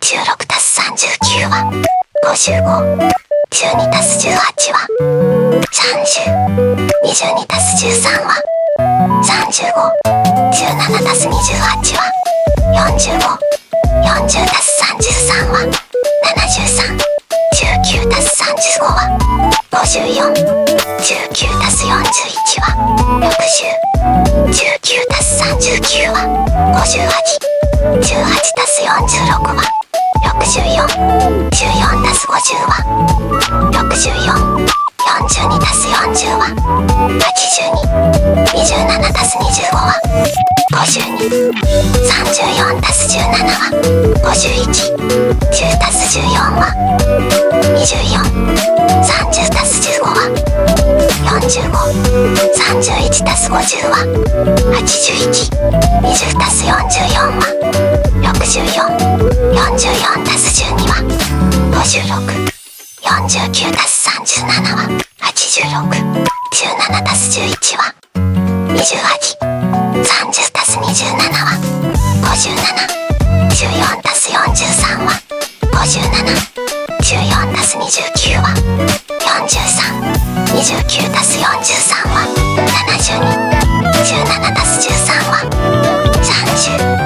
16たす39は55。12たす18は30。22たす13は35。17たす28は45。40たす33は73。19たす35は54。19たす41は60。19たす39は58。18たす46は64。14たす50は64。42たす40は82。27たす25は52。34たす17は51。10たす14は24。30たす15は45。31たす50は81。20たす44は64。44たす12は56。49たす37は86。17たす11は28。30たす27は57。14たす43は57。14たす29は43。29たす43は72。17たす13は30。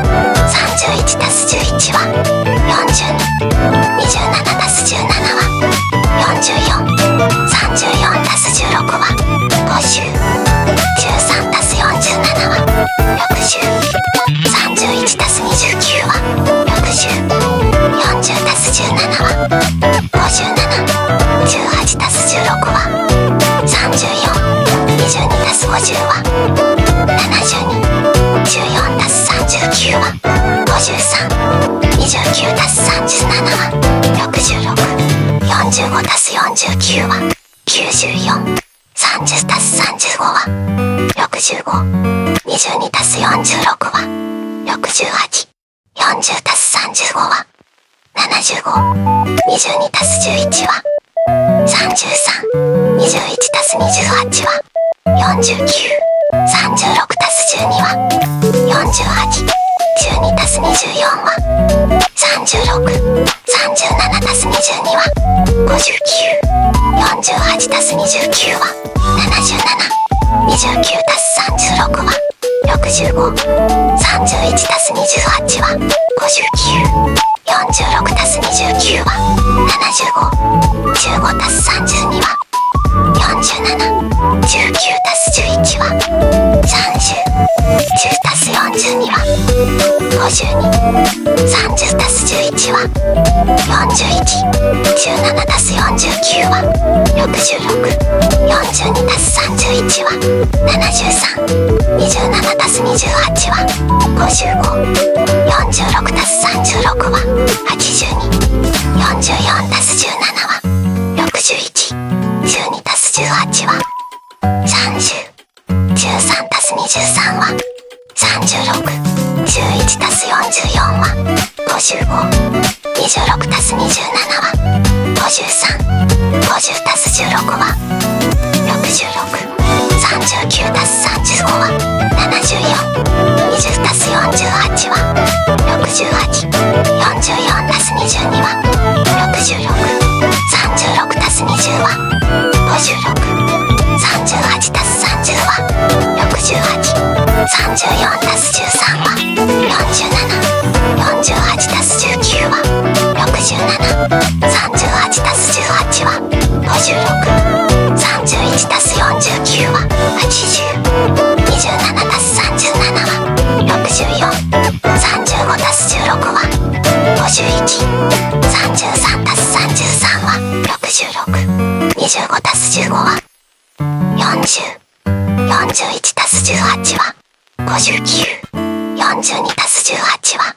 31たす11は42。27たす17は44。34たす16は50。13たす47は60。31たす29は60。40たす17は57。18たす16は34。22たす50は72。14たす39は53。29たす37は66。45たす49は94。30たす35は65。22たす46は68。40たす35は75。22たす11は33。21たす28は49。36たす12は48。12たす24は36。37たす22は59。48たす29は77。29たす36は65。31たす28は59。46たす29は75。15たす32は47。19たす11は30。10たす42は52。30たす11は41。17たす49は66。42たす31は73。27たす28は55。46たす36は82。44たす17は61。12たす18は30。13たす23は36。11たす44は55。26たす27は53。50たす16は66。39たす35は74。20たす48は68。44たす22は66。36たす20は56。38たす30は68。34たす13は47。48たす19は67。38たす18は56。31たす49は80。27たす37は64。35たす16は51。33たす33は66。25たす15は40。41たす18は59。42たす18は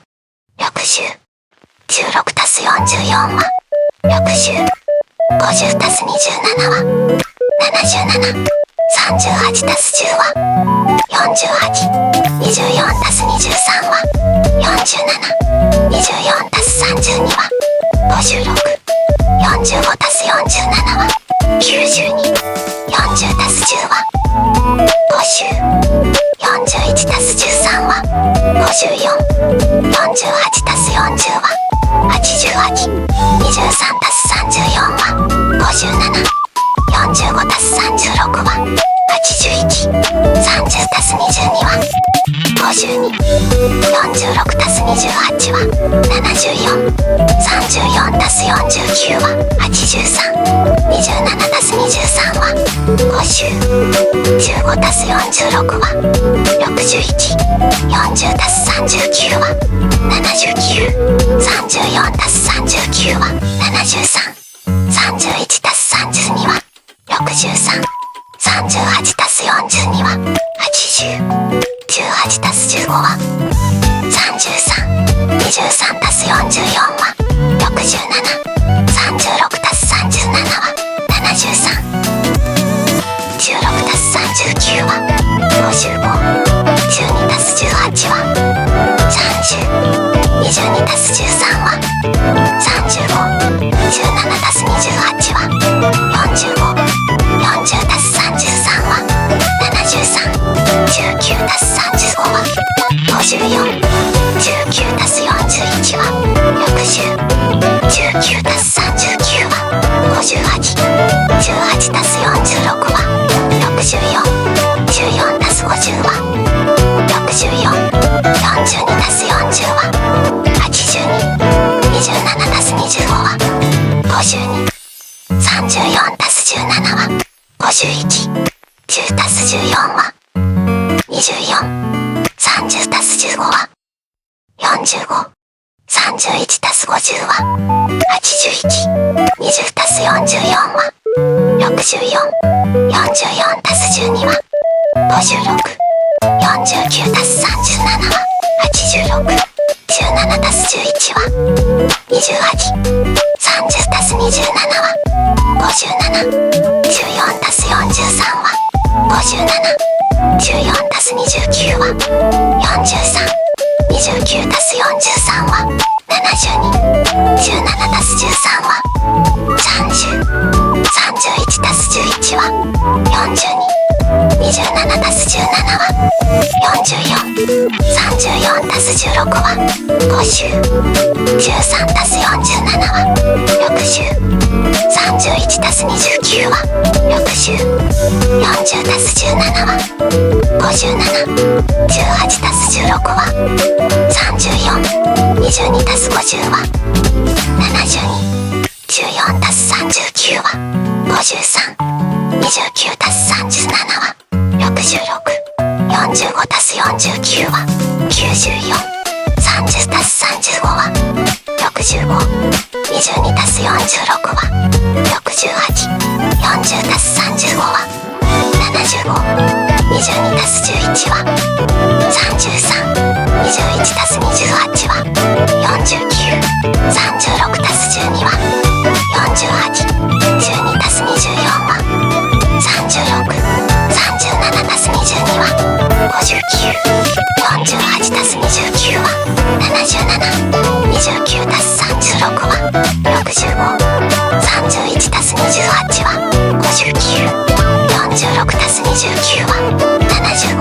60。16たす44は60。50たす27は77。38たす10は48。24たす23は47。24たす32は56。45たす47は92。40たす10は50。41たす13は54。48たす40は80。49は83。27たす23は50。15たす46は61。40たす39は79。34たす39は73。31たす32は63。38たす42は80。18たす15は33。23たす44は67。36たす37は73。16たす39は55。12たす18は30。22たす13は35。17たす28は45。40たす33は73。19たす35は54。19たす41は60。19たす39は58。18たす46は64。14たす50は64。42たす40は82。27たす25は52。34たす17は51。10たす14は24。30たす15は45。31たす50は81。20たす44は64。44たす12は56。49たす37は86。17たす11は28。30たす27は57。14たす43は57。14たす29は43。29たす43は72。17たす13は30。31たす11は42。27たす17は44。34たす16は50。13たす47は60。31たす29は60。40たす17は57。18たす16は34。22たす50は72。14たす39は53。29たす37は66。45たす49は94。30たす35は65。22たす46は68。40たす35は75。22たす11は33。21たす28は49。36たす12は48。12たす24は36。37たす22は59。48たす29は77。29たす36は65。31たす28は59。46たす29は75。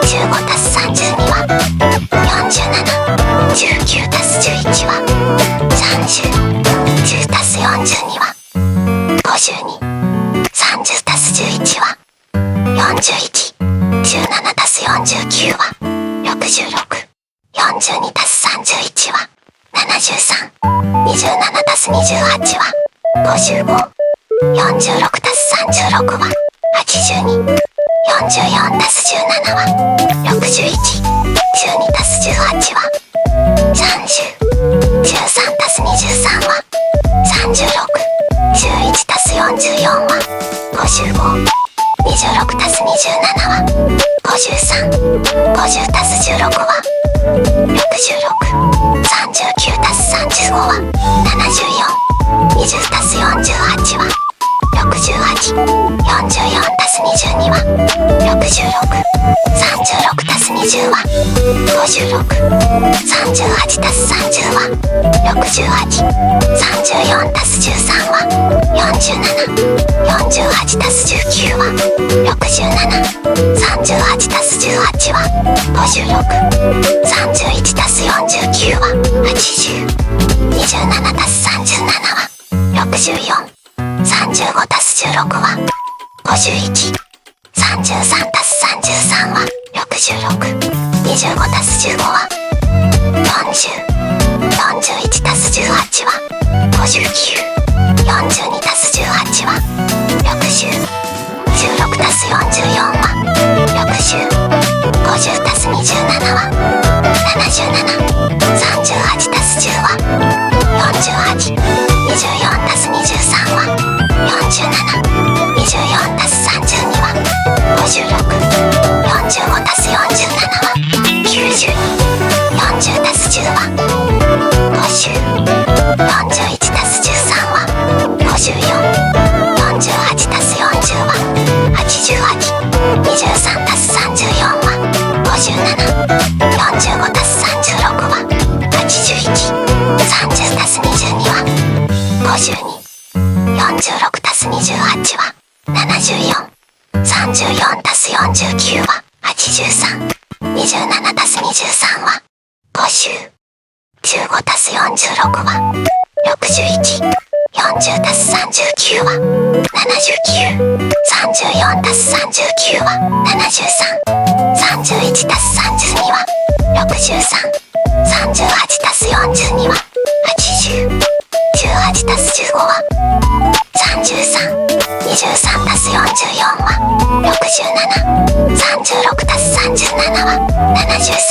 15たす32は47。19たす11は30。10たす42は52。30たす11は41。17たす49は66。42たす31は73。27たす28は55。46たす36は82。44たす17は61。12たす18は30。13たす23は36。11たす44は55。26たす27は53。50たす16は66。39たす35は74。20たす48は68。44たす22は66。36たす20は56。38たす30は68。34たす13は47。48たす19は67。38たす18は56。31たす49は80。27たす37は64。35たす16は51。33たす33は66。25たす15は40。41たす18は59。48、24たす23は47、24たす32は56、45たす47は92、40たす10は50、41たす13は54、48たす40は88、23たす34は57、45たす36は81、30たす22は52、46たす28は74、34たす49は83、27たす23は50、15たす46は61、40たす39は79、34たす39は73、31たす32は63、38たす42は80、18たす15は33、23たす44は67、36たす37は73、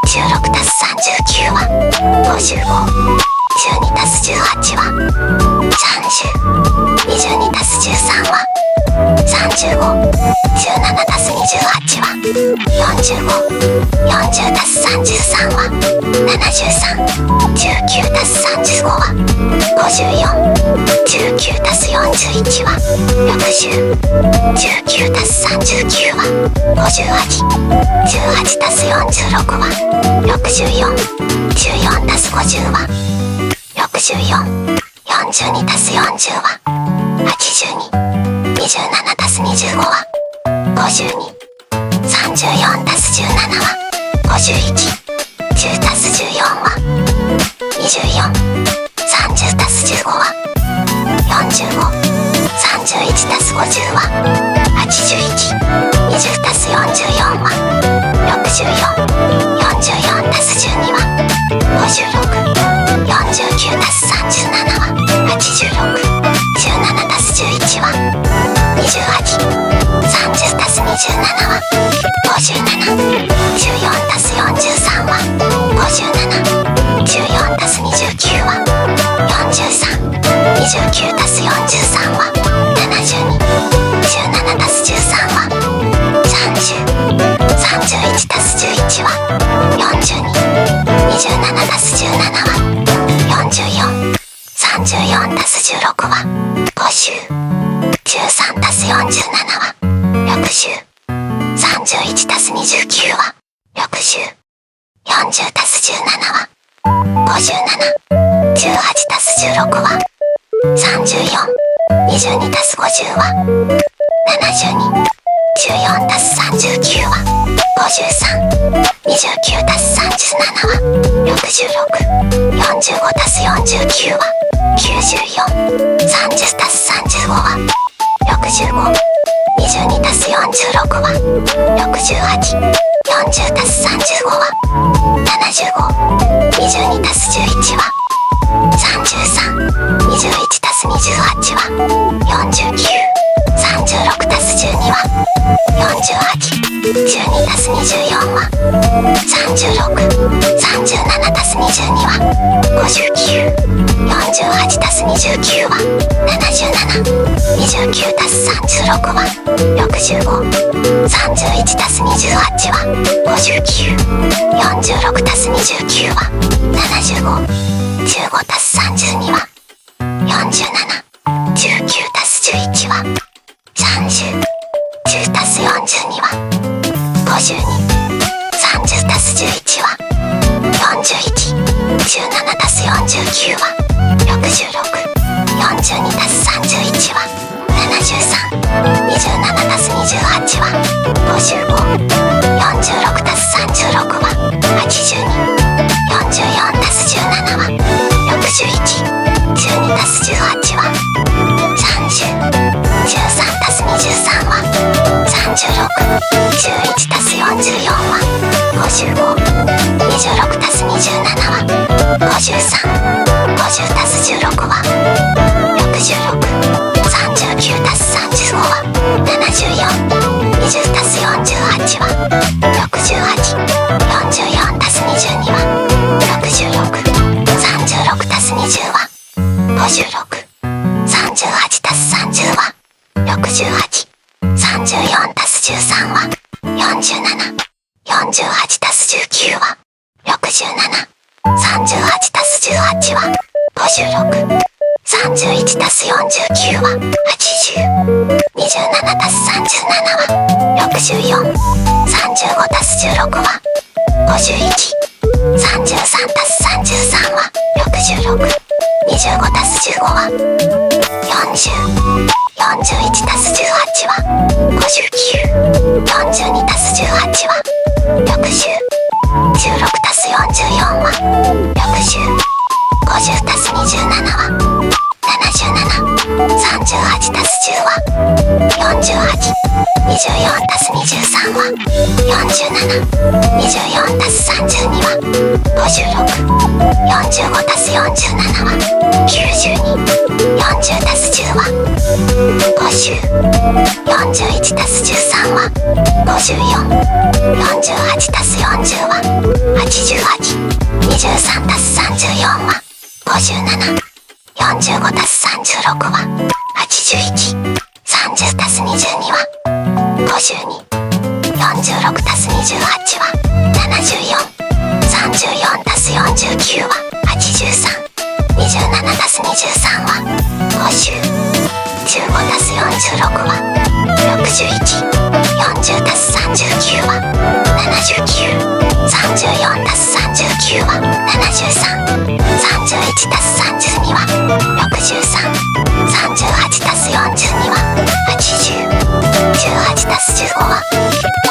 16たす39は55、12たす18は30、22たす13は35、17たす28は45、40たす33は73、19たす35は54、19たす41は60、19たす39は58、18たす46は64、14たす50は64、42たす40は82、27たす25は52、34たす17は51、10たす14は24、30たす15は45、31たす50は81、20たす44は64、44たす12は56、49たす37は86、17たす11は28、30たす27は57、14たす43は57、14たす29は43、29たす43は72、17たす13は30、31たす11は42、27たす17は44、34たす16は50、13たす47は60、31たす29は60、40たす17は57、18たす16は34、22たす50は72、14たす39は53、29たす37は66、45たす49は94、30たす35は65、22たす46は68、40たす35は75、22たす11は33、21たす28は49、36たす12は48、12たす24は36、37たす22は59、48たす29は77、29たす36は65、31たす28は59、46たす29は75、15たす32は47、19たす11は30、10たす42は52、30たす11は41、17たす49は66、42たす31は73、27たす28は55、46たす36は82、44たす17は61、12たす18は30、13たす23は36、11たす44は55、26たす27は53、50たす16は66、39たす35は74、20たす48は68、44たす22は66、30 27、38たす18は56、31たす49は80、27たす37は64、35たす16は51、33たす33は66、25たす15は40、41たす18は59、42たす18は60、16たす44は60、50たす27は77、38たす10は48、24たす23は47、24たす32は56、45たす47は92、40たす10は50、41たす13は54、48たす40は88、23たす34は57、45たす36は81、30たす22は52、46たす28は74、34たす49は83、27たす23は50、15たす46は61、40たす39は79、34たす39は73、31たす32は63、38たす42は80、18たす15は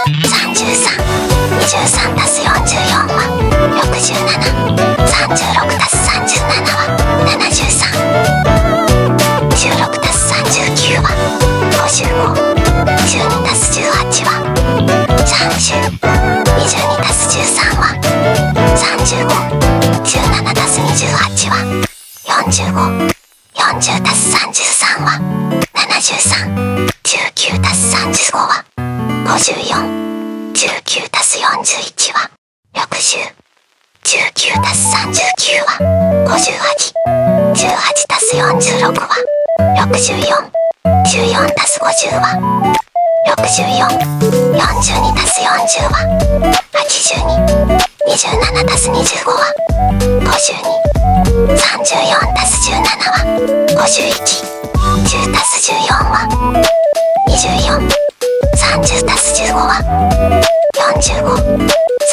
33、23たす44は67、36たす37は73、16たす39は55、12たす18は30、22たす13は35、17たす28は45、40たす33は73、19たす35は54、19たす41は60、19たす39は58、18たす46は64、14たす50は64、42たす40は82、27たす25は52、34たす17は51、10たす14は24、30たす15は45、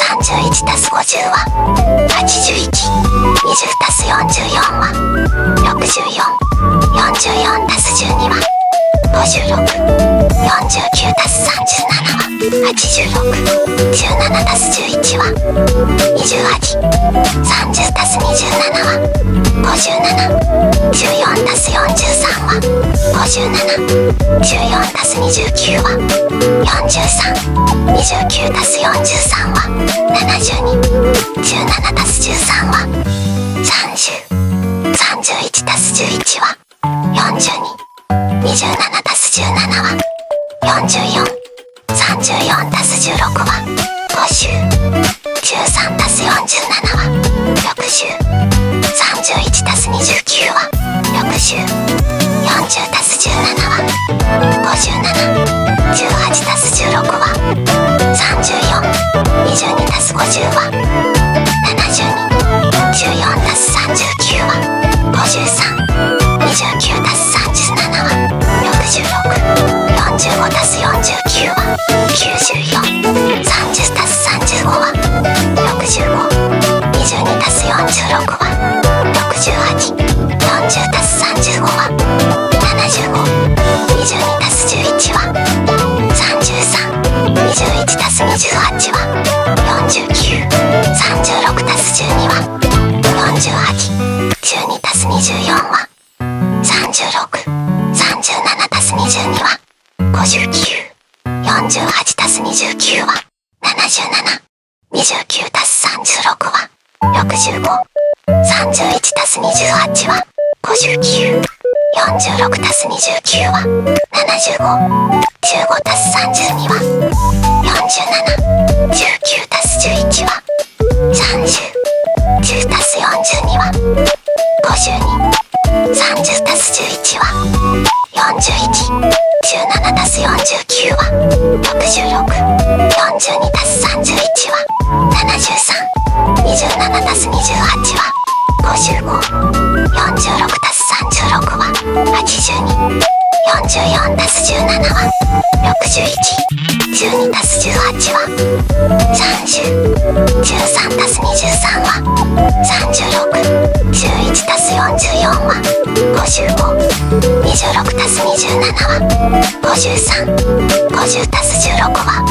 31たす50は81、20たす44は64、44たす12は56、49たす37は86、17たす11は28、30たす27は57、14たす43は57、14たす29は43、29たす43は72、17たす13は30、31たす11は42、27たす17は44、34たす16は50、13たす47は60、31たす29は60、40たす17は57、18たす16は34、22たす50は72、14たす39は53、29たす37は66、45たす49は94、30たす35は65、22たす46は68、40たす35は75、22たす11は33、21たす28は49、36たす12は48、12たす24は36、37たす22は59、48たす29は77、29たす36は65、31たす28は59、46たす29は75、15たす32は47、19たす11は30、10たす42は52、30たす11は41、17たす49は66、42たす31は73、23 27たす28は55。46たす36は82。44たす17は61。12たす18は30。13たす23は36。11たす44は55。26たす27は53。50たす16は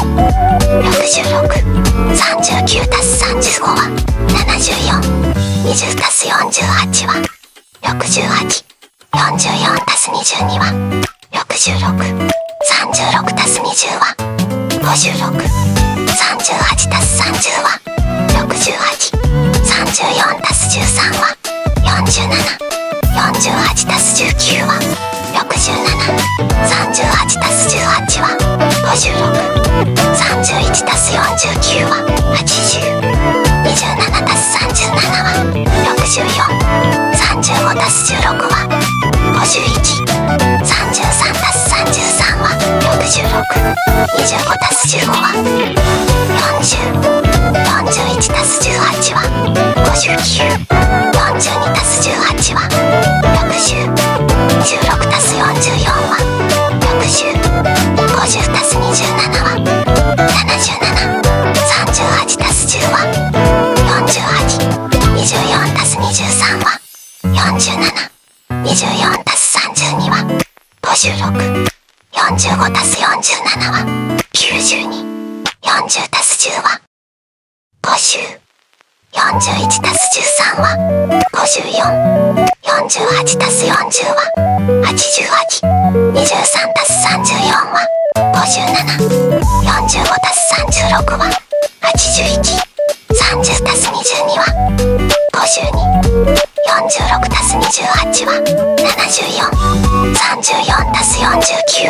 66。39たす35は74。20たす48は68。44たす22は66。36たす20は56。38たす30は68。34たす13は47。48たす19は67。38たす18は56。31たす49は80。27たす37は64。35たす16は51。33たす33は66。25たす15は40。41たす18は59。42たす18は60。16たす44は60。50たす27は77。38たす10は48。24たす23は47。24たす32は56。45たす47は92。40たす10は50。41たす13は54。48たす40は88。23たす34は57。45たす36は81。30たす22は52。46たす28は74。34たす49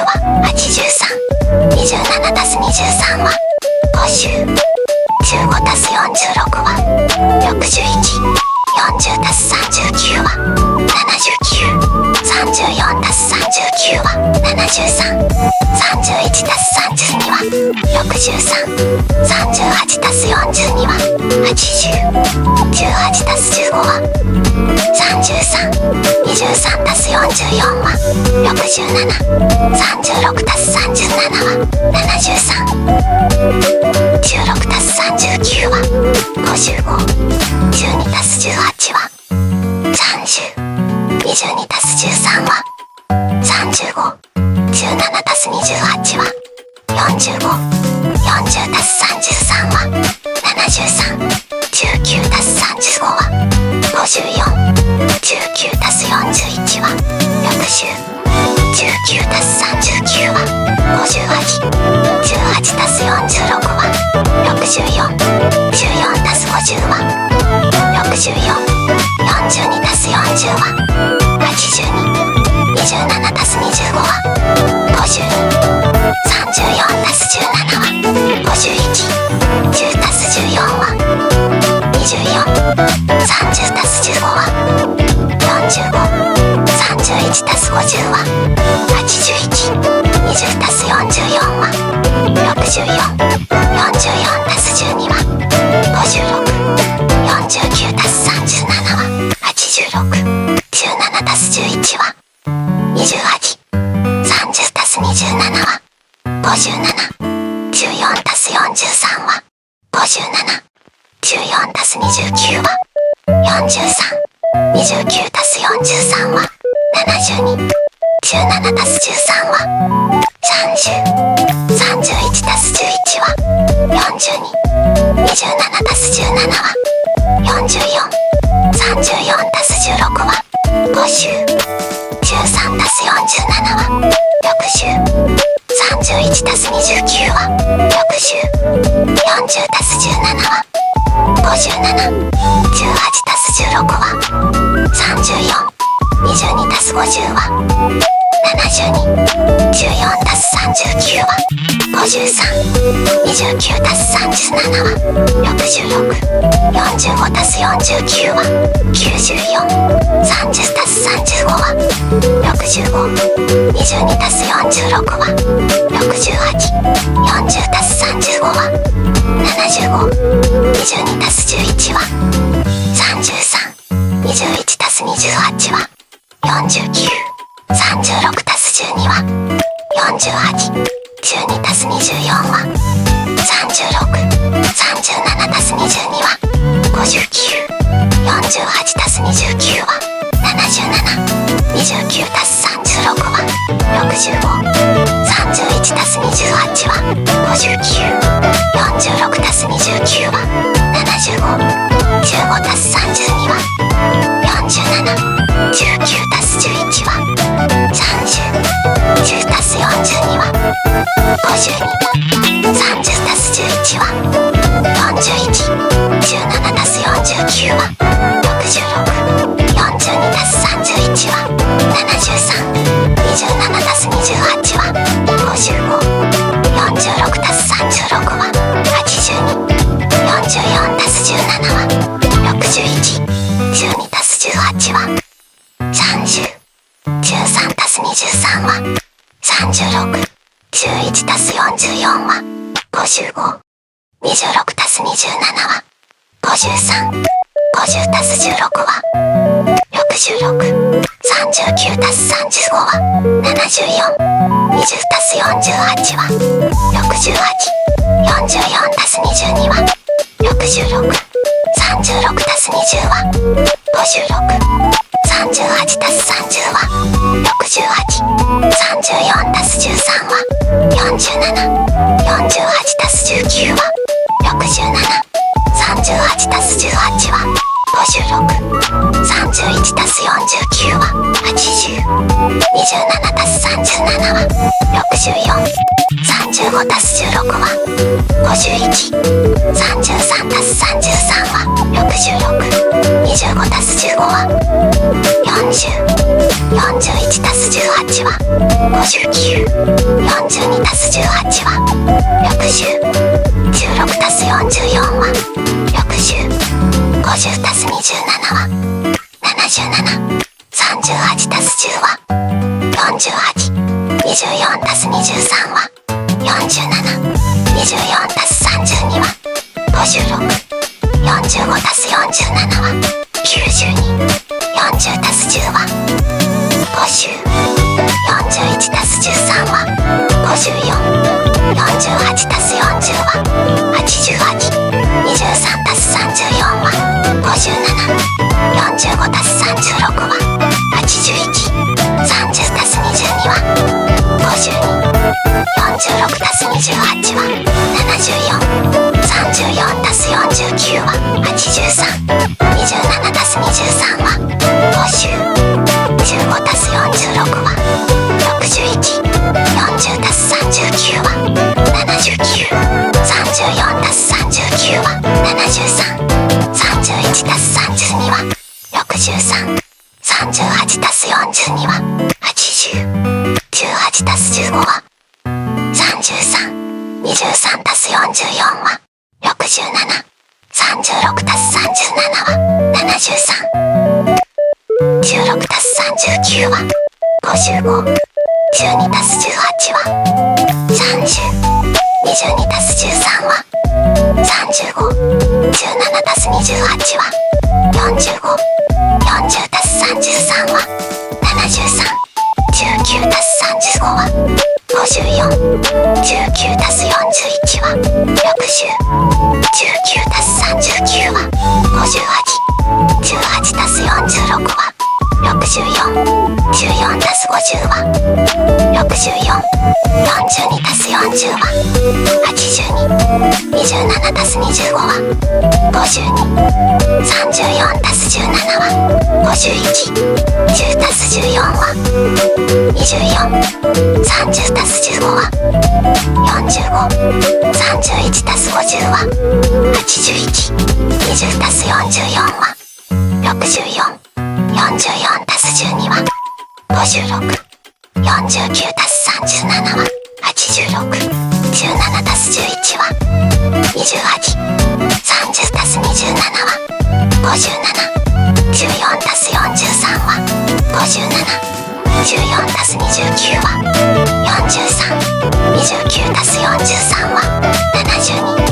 は83。27たす23は50。15たす46は61。40たす39は79。34たす39は73。31たす32は63。38たす42は80。18たす15は33。23たす44は67。36たす37は73。16たす39は55。12たす18は30。22たす13は35。17たす28は45。40たす33は73。19たす35は54。19たす41は60。19たす39は58。18たす46は64。14たす50は64。42たす40は82。27たす25は52。34たす17は51。10たす14は24。30たす15は45。31たす50は81。20たす44は64。44たす12は56。49たす37は86。17たす11は28。30たす27は57。14たす43は57。14たす29は43。29たす43は72。17たす13は30。31たす11は42。27たす17は44。34たす16は50。13たす47は60。31たす29は60。40たす17は57。18たす16は34。22たす50は72。14たす39は53。29たす37は66。45たす49は94。30たす35は65、22たす46は68、40たす35は75、22たす11は33、21たす28は49、36たす12は48、12たす24は36、37たす22は59、48たす29は77、29たす36は65、31たす28は59、46たす29は75、15たす32は47、19たす11は30、10たす42は52、30たす11は41、17たす49は66、42たす31は73、27たす28は55、46たす36は82、44たす17は61、12たす18は30、13たす23は36、11たす44は55、26たす27は53、50たす16は66、39たす35は74、20たす48は68、44たす22は66、36たす20は56、38たす30は68、34たす13は47、48たす19は67、38たす18は56、31たす49は80、27たす37は64、35たす16は51、33たす33は66、25たす15は40、41たす18は59、42たす18は60、16たす44は60、50たす27は77、38たす10は48、24たす23は47、24たす32は56、45たす47は92、40たす10は50、41たす13は54、48たす40は88、23たす34は57、45たす36は81、30たす22は52、46たす28は74、34たす49は83、27たす23は50、15たす46は61、40たす39は79、34たす39は73、31たす32は63、38たす42は80、18たす15は33、23たす44は67、36たす37は73、16たす39は55、12たす18は30、22たす13は35、17たす28は45、40たす33は73、19たす35は54、19たす41は60、19たす39は58、18たす46は64、14たす50は64、42たす40は82、27たす25は52、34たす17は51、10たす14は24、30たす15は45、31たす50は81、20たす44は64、44たす12は56、49たす37は86、17たす11は28、30たす27は57、14たす43は57、24たす29は43。29たす43は72。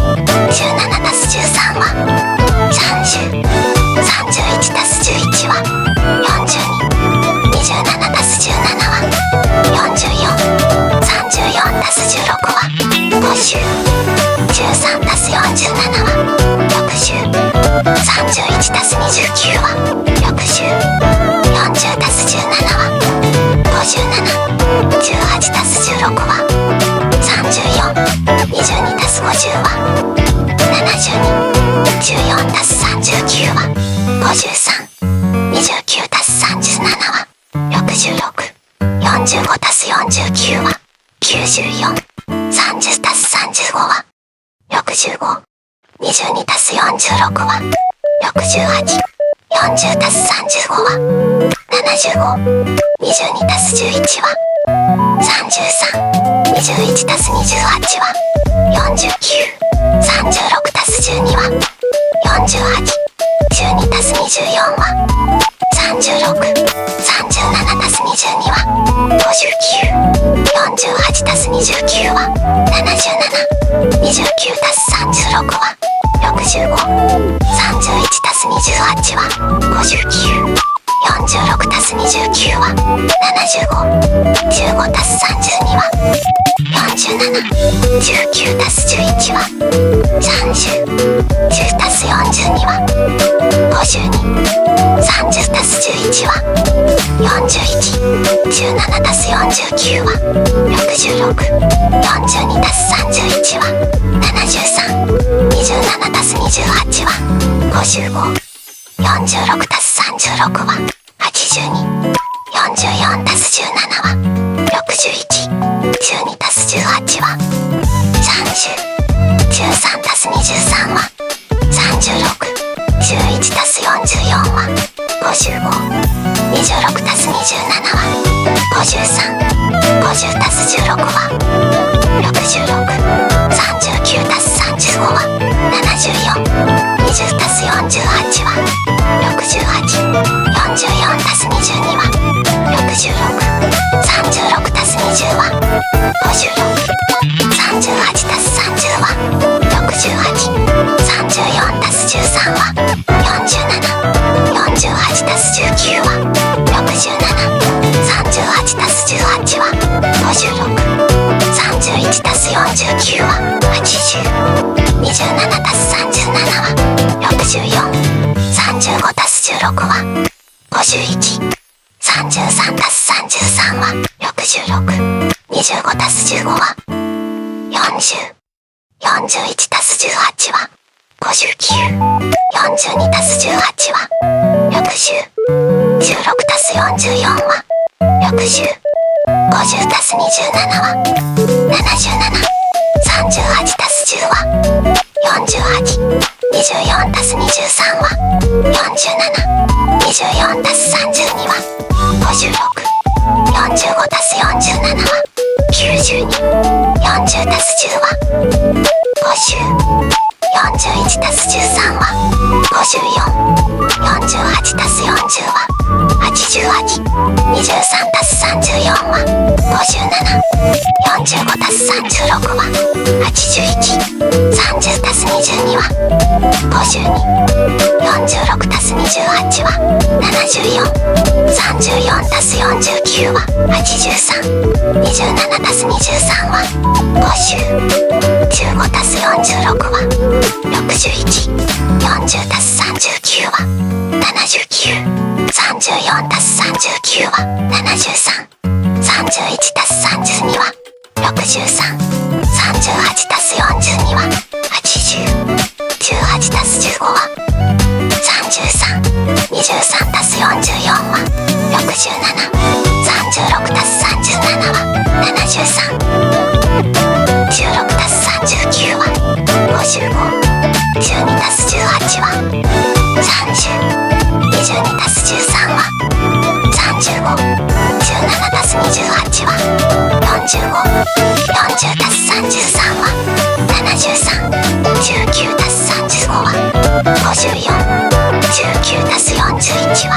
17たす13は30。31たす11は42。27たす17は44。34たす16は50。13たす47は60。31たす29は60。40たす17は57。18たす16は34。22たす50は72。14たす39は53。29たす37は66。45たす49は94。30たす35は65。22たす46は68。40たす35は75。22たす11は33。21たす28は49。36たす12は48。12たす24は36。37たす22は59。48たす29は77。29たす36は65。31たす28は59。46たす29は75。15たす32は47。19たす11は30。10たす42は52。30たす11は41。17たす49は66。42たす31は73。27たす28は55。46たす36は82。44たす17は61。12たす18は30。13たす23は36。11たす44は55。26たす27は53。50たす16は66。39たす35は74。20たす48は68。44たす22は66。36たす20は56。38たす30は68。34たす13は47。48たす19は67。38たす18は56。31たす49は80。27たす37は64。35たす16は51。33たす33は66。25たす15は40。41たす18は59。42たす18は60。16たす44は60。50たす27は77。38たす10は48。24たす23は47。24たす32は56。45たす47は92。40たす10は50。41たす13は54。48たす40は88。23たす34は57。45たす36は81。30たす22は52。46たす28は74。34たす49は83。27たす23は50。15たす46は61。40たす39は79。34たす39は73。31たす32は63。38たす42は80。18たす15は33。23たす44は67。36たす37は73。16たす39は55。12たす18は30。22たす13は35。17たす28は45。40たす33は73。19たす35は54。19たす41は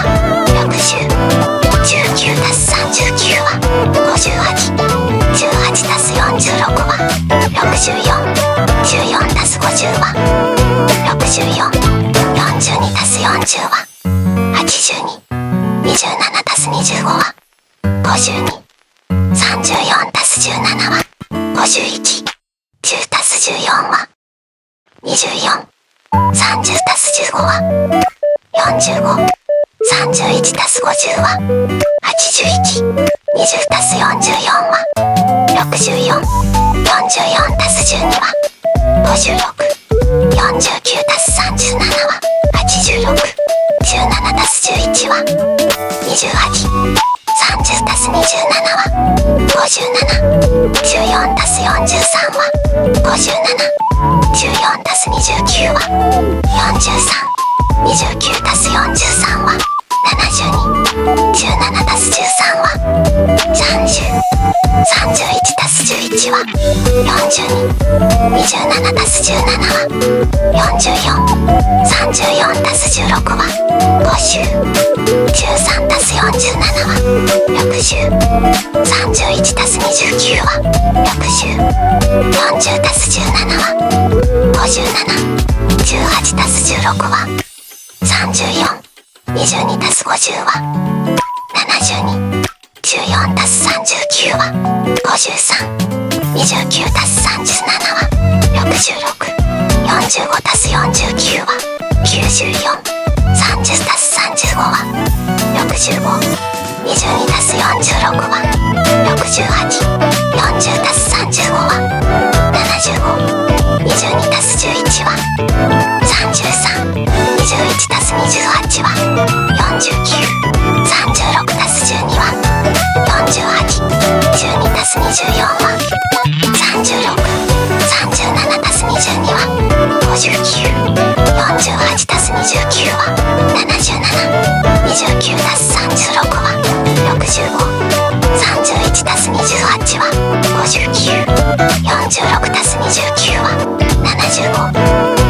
60。19たす39 14たす50は64。42たす40は82。27たす25は52。34たす17は51。10たす14は24。30たす15は45。31たす50は81。20たす44は64。44たす12は56。49たす37は86。17たす11は28。30たす27は57。14たす43は57。14たす29は43。29たす43は72。17たす13は30。31たす11は42。27たす17は44。34たす16は50。13たす47は60。31たす29は60。40たす17は57。18たす16は34。22たす50は72。14たす39は53。29たす37は66。45たす49は94。30たす35は65。22たす46は68。40たす35は75。22たす11は33。21たす28は49。36たす12は48。12たす24は36。37たす22は59。48たす29は77。29たす36は65。31たす28は59。46たす29は75。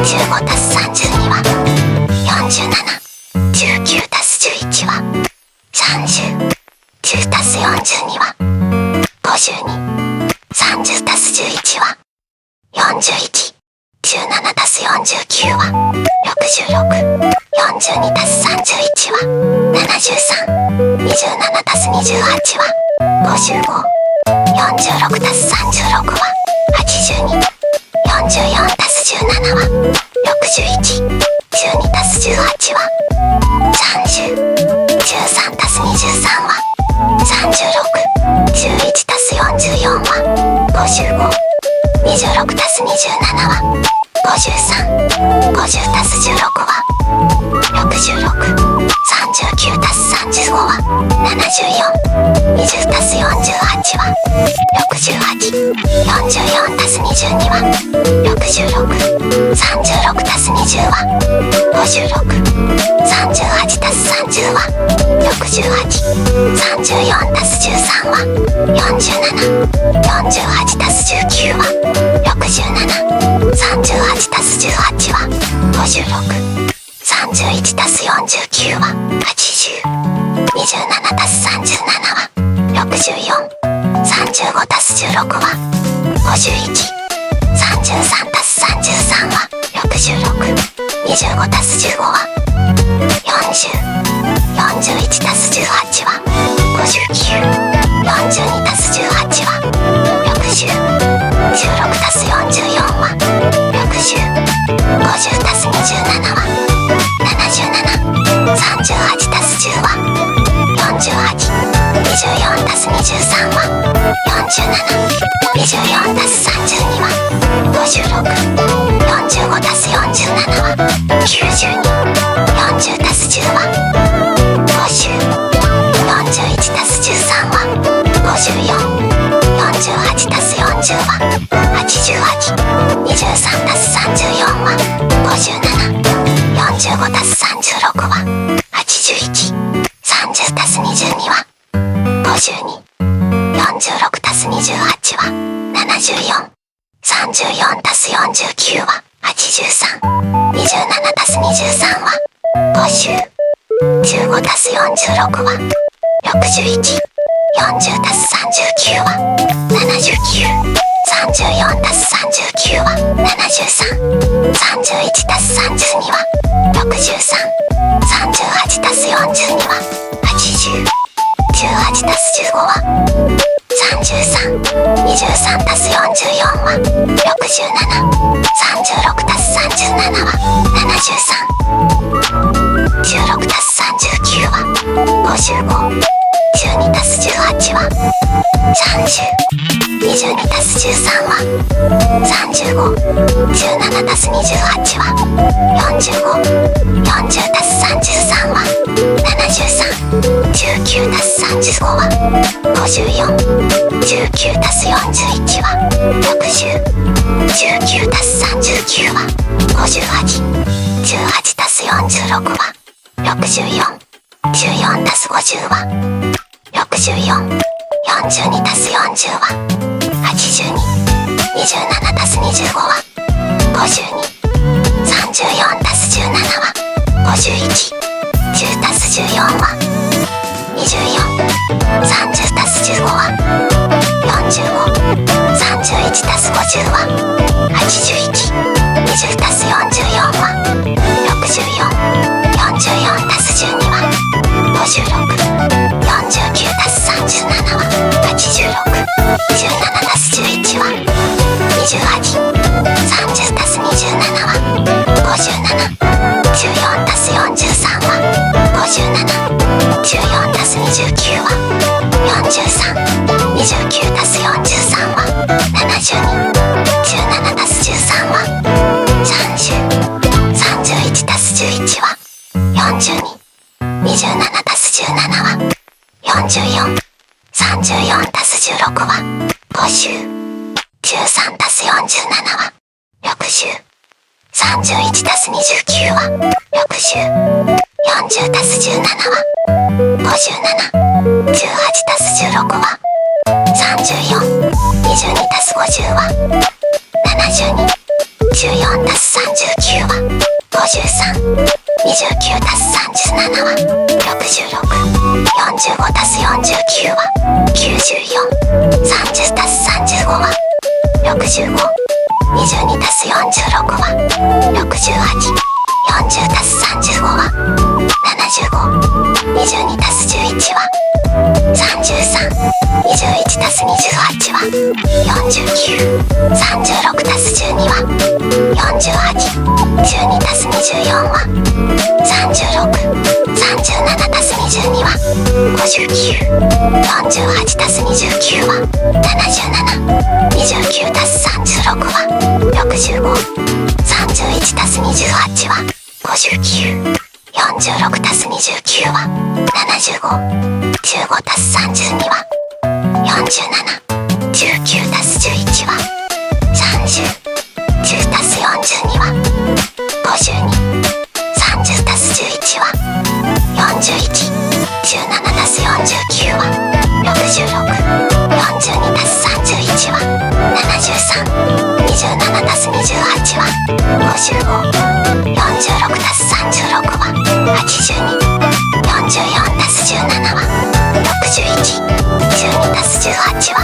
15たす32は47。19たす11は30。10たす42は52。30たす11は41。17たす49は66。42たす31は73。27たす28は55。46たす36は82。44たす17は61。12たす18は30。13たす23は36。11たす44は55。26たす27は53。50たす16は66。39たす35は74。20たす48は68。44たす22は66。36たす20は56。38たす30は68。34たす13は47。48たす19は67。38たす18は56。31たす49は80。27たす37は64。35たす16は51。33たす33は66。25たす15は40。41たす18は59。42たす18は60。16たす44は60。50たす27は77。38たす10は48。24たす23は47。24たす32は56。45たす47は92。40たす10は50。41たす13は54。48たす40は88。23たす34は57。45たす36は81。30たす22は52。46たす28は74。34たす49は83。27たす23は50。15たす46は61。40たす39は79。34たす39は73。31たす32は63。38たす42は80。18たす15は33。23たす44は67。36たす37は73。16たす39は55。12たす18は30。22たす13は35。17たす28は45。40たす33は73。19たす35は54。19たす41は60。19たす39は58。18たす46は64。14たす50は64。42たす40は82。27たす25は52。34たす17は51。10たす14は24。30たす15は45。31たす50は81。20たす44は64。44たす12は56。49たす37は86。17たす11は28。30たす27は57。14たす43は57。14たす29は43。29たす43は72。17たす13は30。31たす11は42。27たす17は44。34たす16は50。13たす47は60。31たす29は60。40たす17は57。18たす16は34。22たす50は72。14たす39は53。29たす37は66。45たす49は94。30たす35は65。22たす46は68。40たす35は75。22たす11は33。21たす28は49。36たす12は48。12たす24は36。37たす22は59。48たす29は77。29たす36は65。31たす28は59。46たす29は75。15たす32は47。19たす11は30。10たす42は52。30たす11は41。17たす49は66。42たす31は73。27たす28は55。46たす36は82。44たす17は61。12たす18は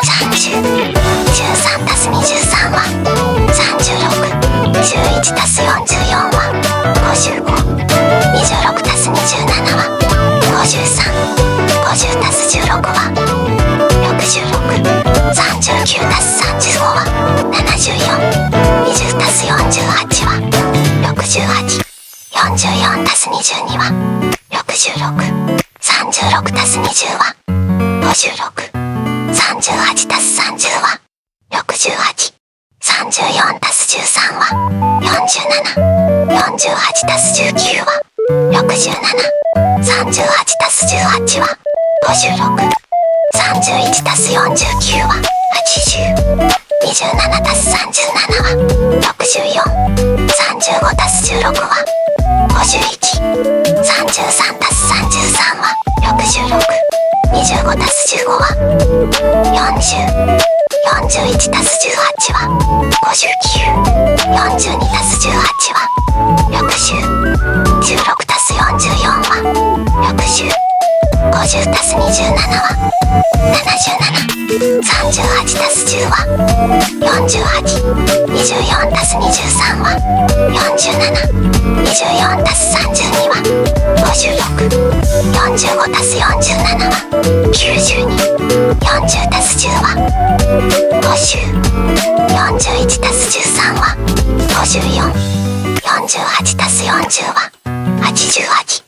30。13たす23は36。11たす44は55。26たす27は53。50たす16は66。39たす35は74。20たす48は68。44たす22は66。36たす20は56。38たす30は68。34たす13は47。48たす19は67。38たす18は56。31たす49は80。27たす37は64。35たす16は51。33たす33は66。25たす15は40。41たす18は59。42たす18は60。16たす44は60。50たす27は77。38たす10は48。24たす23は47。24たす32は56。45たす47は92。40たす10は50。41たす13は54。48たす40は88。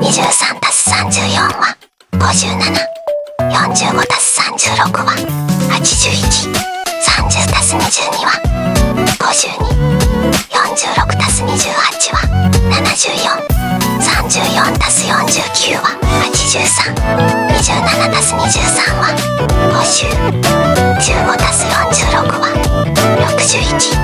23たす34は57。45たす36は81。30たす22は52。46たす28は74。34たす49は83。27たす23は50。15たす46は61。